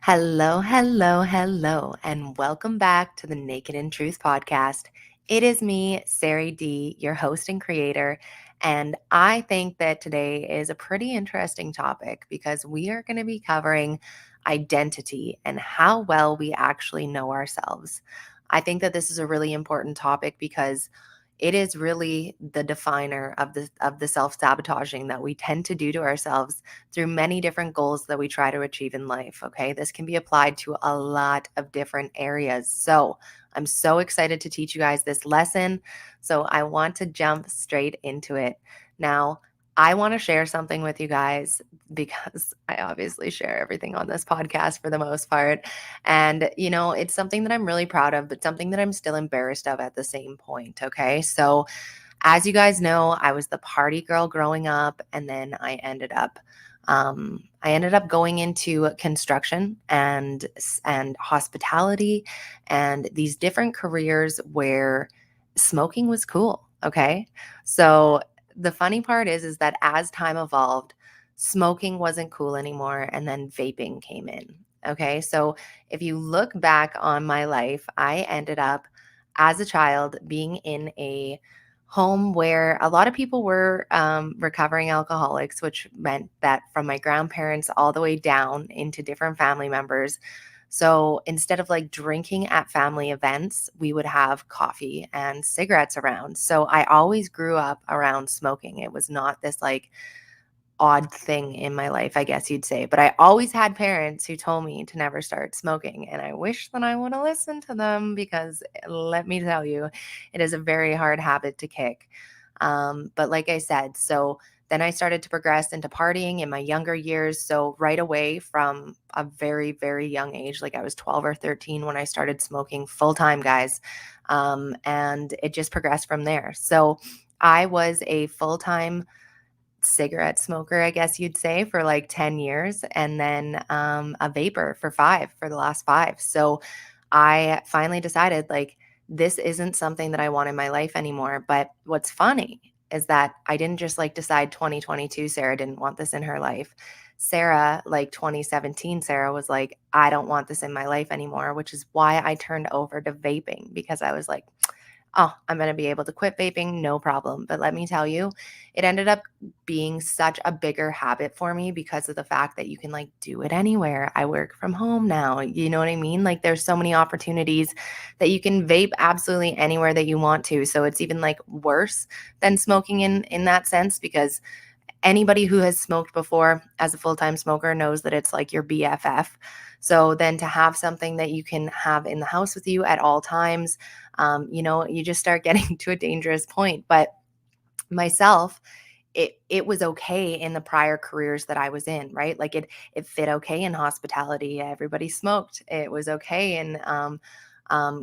Hello, hello, hello, and welcome back to the Naked and Truth podcast. It is me, Sari D, your host and creator, and I think that today is a pretty interesting topic because we are going to be covering identity and how well we actually know ourselves. I think that this is a really important topic because it is really the definer of the self-sabotaging that we tend to do to ourselves through many different goals that we try to achieve in life. Okay. This can be applied to a lot of different areas. So I'm so excited to teach you guys this lesson. So I want to jump straight into it. Now, I want to share something with you guys because I obviously share everything on this podcast for the most part. And, it's something that I'm really proud of, but something that I'm still embarrassed of at the same point. Okay. So, as you guys know, I was the party girl growing up, and then I ended up going into construction and hospitality and these different careers where smoking was cool. Okay, so the funny part is that as time evolved, smoking wasn't cool anymore, and then vaping came in. Okay, so if you look back on my life, I ended up as a child being in a home where a lot of people were recovering alcoholics, which meant that from my grandparents all the way down into different family members. So instead of like drinking at family events, we would have coffee and cigarettes around. So I always grew up around smoking. It was not this like odd thing in my life, I guess you'd say. But I always had parents who told me to never start smoking. And I wish that I would have listened to them because let me tell you, it is a very hard habit to kick. But like I said, so then I started to progress into partying in my younger years. So right away from a very, very young age, like I was 12 or 13 when I started smoking full time, guys. And it just progressed from there. So I was a full time cigarette smoker, I guess you'd say, for like 10 years, and then a vapor for the last 5. So I finally decided like this isn't something that I want in my life anymore. But what's funny is that I didn't just like decide 2022 Sarah didn't want this in her life. Sarah, like 2017, Sarah was like, I don't want this in my life anymore, which is why I turned over to vaping because I was like, oh, I'm going to be able to quit vaping, no problem. But let me tell you, it ended up being such a bigger habit for me because of the fact that you can like do it anywhere. I work from home now. You know what I mean? Like there's so many opportunities that you can vape absolutely anywhere that you want to. So it's even like worse than smoking in that sense because anybody who has smoked before as a full-time smoker knows that it's like your BFF. So then to have something that you can have in the house with you at all times, you just start getting to a dangerous point. But myself, it was okay in the prior careers that I was in, right? Like it fit okay in hospitality. Everybody smoked. It was okay in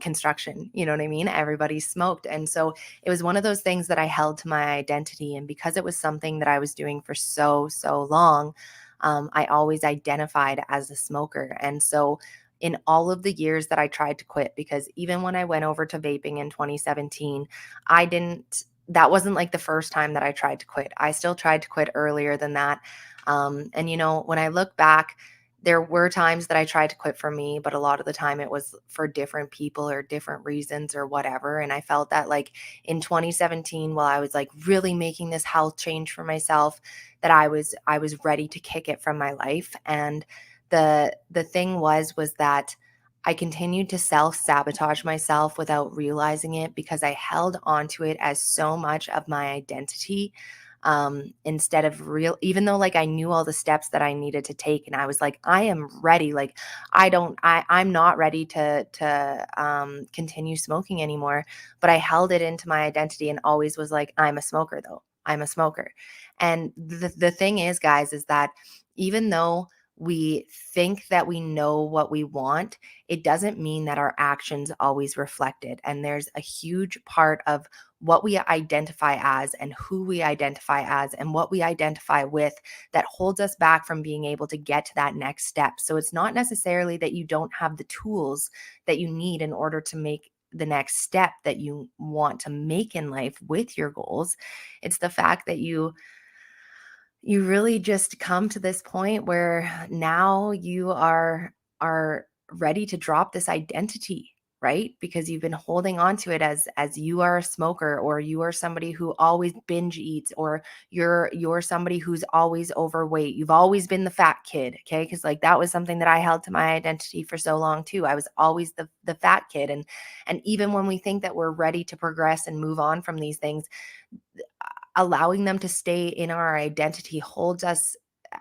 construction. You know what I mean? Everybody smoked. And so it was one of those things that I held to my identity. And because it was something that I was doing for so, so long, I always identified as a smoker. And so in all of the years that I tried to quit, because even when I went over to vaping in 2017, that wasn't like the first time that I tried to quit. I still tried to quit earlier than that. And when I look back, there were times that I tried to quit for me, but a lot of the time it was for different people or different reasons or whatever. And I felt that like in 2017, while I was like really making this health change for myself, that I was ready to kick it from my life. And the thing was that I continued to self-sabotage myself without realizing it because I held onto it as so much of my identity, instead of real, even though like I knew all the steps that I needed to take and I was like, I am ready. Like I'm not ready to continue smoking anymore. But I held it into my identity and always was like, I'm a smoker though. I'm a smoker. And the thing is, guys, is that even though we think that we know what we want, it doesn't mean that our actions always reflect it. And there's a huge part of what we identify as and who we identify as and what we identify with that holds us back from being able to get to that next step. So it's not necessarily that you don't have the tools that you need in order to make the next step that you want to make in life with your goals. It's the fact that you really just come to this point where now you are are ready to drop this identity, right? Because you've been holding on to it as you are a smoker, or you are somebody who always binge eats, or you're somebody who's always overweight. You've always been the fat kid, okay? Because like that was something that I held to my identity for so long too. I was always the fat kid. And even when we think that we're ready to progress and move on from these things, allowing them to stay in our identity holds us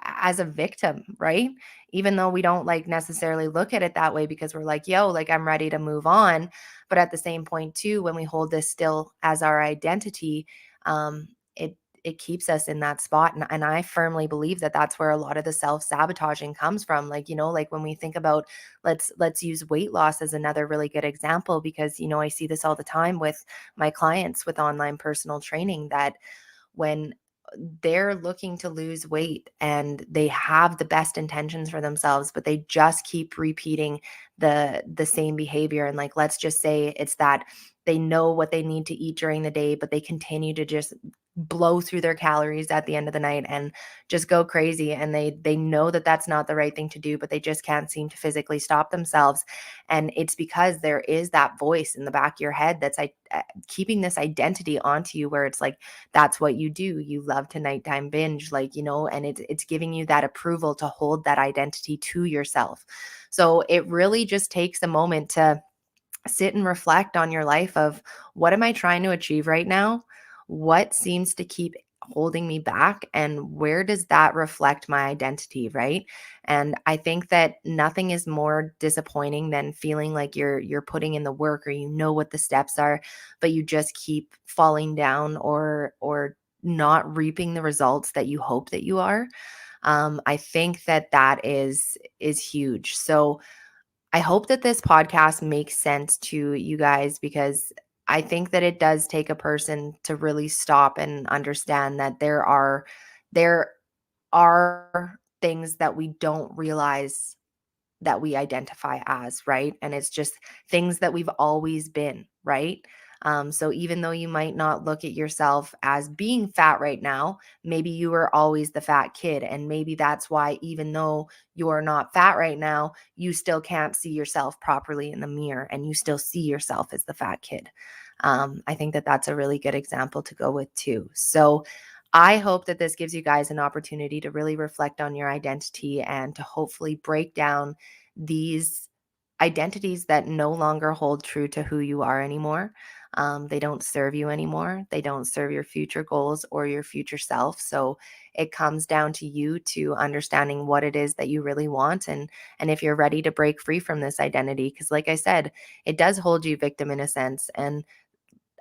as a victim, right? Even though we don't like necessarily look at it that way, because we're like, yo, like I'm ready to move on. But at the same point too, when we hold this still as our identity, it keeps us in that spot. And I firmly believe that that's where a lot of the self-sabotaging comes from. Like, like when we think about, let's use weight loss as another really good example, because I see this all the time with my clients with online personal training, that when they're looking to lose weight and they have the best intentions for themselves, but they just keep repeating the same behavior. And like, let's just say it's that they know what they need to eat during the day, but they continue to just blow through their calories at the end of the night and just go crazy. And they know that that's not the right thing to do, but they just can't seem to physically stop themselves. And it's because there is that voice in the back of your head that's like keeping this identity onto you, where it's like, that's what you do. You love to nighttime binge, like, and it's giving you that approval to hold that identity to yourself. So it really just takes a moment to sit and reflect on your life of, what am I trying to achieve right now? What seems to keep holding me back, and where does that reflect my identity, right? And I think that nothing is more disappointing than feeling like you're putting in the work, or what the steps are, but you just keep falling down, or not reaping the results that you hope that you are. I think that that is huge. So I hope that this podcast makes sense to you guys, because I think that it does take a person to really stop and understand that there are things that we don't realize that we identify as, right? And it's just things that we've always been, right? So even though you might not look at yourself as being fat right now, maybe you were always the fat kid. And maybe that's why, even though you're not fat right now, you still can't see yourself properly in the mirror, and you still see yourself as the fat kid. I think that that's a really good example to go with too. So I hope that this gives you guys an opportunity to really reflect on your identity, and to hopefully break down these identities that no longer hold true to who you are anymore. They don't serve you anymore. They don't serve your future goals or your future self. So it comes down to you to understanding what it is that you really want, and if you're ready to break free from this identity, because like I said, it does hold you victim in a sense. And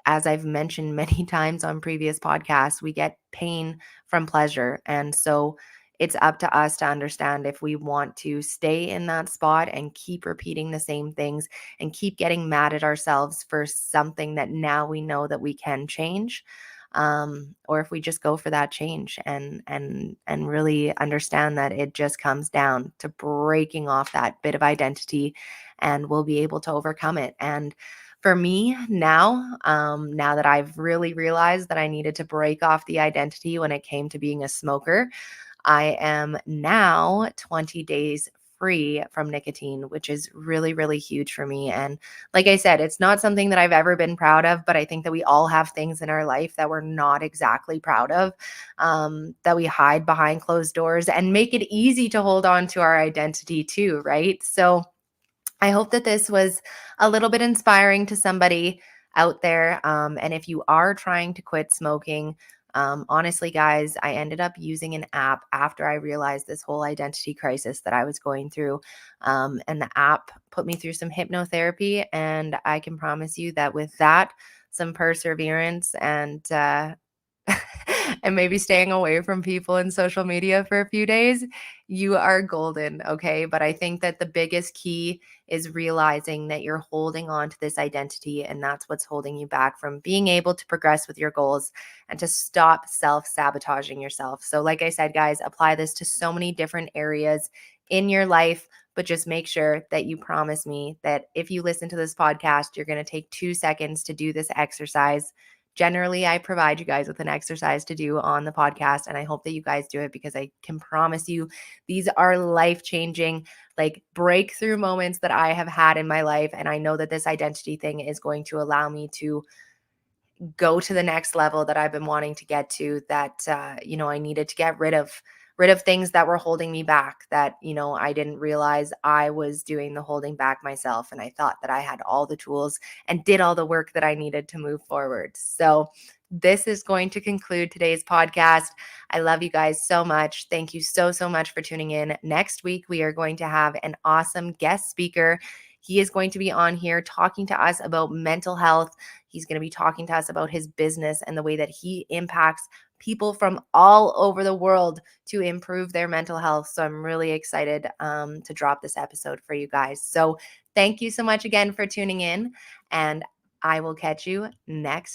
as I've mentioned many times on previous podcasts, we get pain from pleasure. And so it's up to us to understand if we want to stay in that spot and keep repeating the same things and keep getting mad at ourselves for something that now we know that we can change. Or if we just go for that change, and really understand that it just comes down to breaking off that bit of identity, and we'll be able to overcome it. And for me now, now that I've really realized that I needed to break off the identity when it came to being a smoker, I am now 20 days free from nicotine, which is really, really huge for me. And like I said, it's not something that I've ever been proud of, but I think that we all have things in our life that we're not exactly proud of, that we hide behind closed doors and make it easy to hold on to our identity too, right? So I hope that this was a little bit inspiring to somebody out there. And if you are trying to quit smoking, honestly, guys, I ended up using an app after I realized this whole identity crisis that I was going through. And the app put me through some hypnotherapy. And I can promise you that with that, some perseverance, and maybe staying away from people in social media for a few days, you are golden. Okay. But I think that the biggest key is realizing that you're holding on to this identity, and that's what's holding you back from being able to progress with your goals and to stop self-sabotaging yourself. So, like I said, guys, apply this to so many different areas in your life. But just make sure that you promise me that if you listen to this podcast, you're going to take 2 seconds to do this exercise. generally I provide you guys with an exercise to do on the podcast, and I hope that you guys do it, because I can promise you these are life-changing, like, breakthrough moments that I have had in my life. And I know that this identity thing is going to allow me to go to the next level that I've been wanting to get to, that I needed to get rid of things that were holding me back, that I didn't realize I was doing the holding back myself, and I thought that I had all the tools and did all the work that I needed to move forward. So this is going to conclude today's podcast. I love you guys so much. Thank you so much for tuning in. Next week we are going to have an awesome guest speaker. He is going to be on here talking to us about mental health. He's going to be talking to us about his business and the way that he impacts people from all over the world to improve their mental health. So I'm really excited to drop this episode for you guys. So thank you so much again for tuning in, and I will catch you next